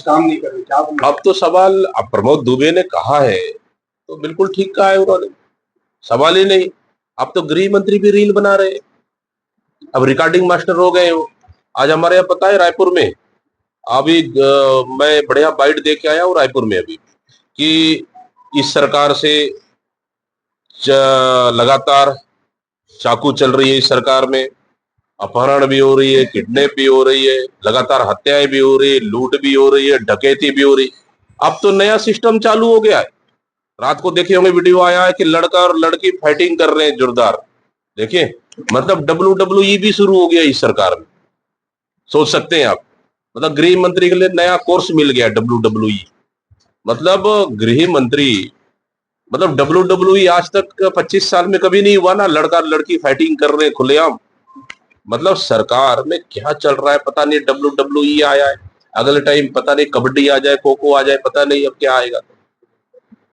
काम नहीं कर रहे, क्या बोलना अब तो सवाल, अब प्रमोद दुबे ने कहा है तो बिल्कुल ठीक कहा है उन्होंने, सवाल ही नहीं। अब तो गृह मंत्री भी रील बना रहे हैं, अब रिकॉर्डिंग मास्टर हो गए हो। आज हमारे यहाँ पता है रायपुर में अभी मैं बढ़िया बाइट दे के आया हूँ रायपुर में अभी, कि इस सरकार से लगातार चाकू चल रही है, इस सरकार में अपहरण भी हो रही है, किडनैप भी हो रही है, लगातार हत्याएं भी हो रही है, लूट भी हो रही है, डकैती भी हो रही। अब तो नया सिस्टम चालू हो गया है। रात को देखे होंगे वीडियो आया है कि लड़का और लड़की फाइटिंग कर रहे हैं जोरदार, देखिए। मतलब WWE भी शुरू हो गया इस सरकार में, सोच सकते हैं आप। मतलब गृह मंत्री के लिए नया कोर्स मिल गया WWE। मतलब गृह मंत्री, मतलब WWE आज तक 25 साल में कभी नहीं हुआ ना, लड़का लड़की फाइटिंग कर रहे हैं खुलेआम। मतलब सरकार में क्या चल रहा है पता नहीं। WWE आया है, अगले टाइम पता नहीं कबड्डी आ जाए, खो खो आ जाए, पता नहीं अब क्या आएगा।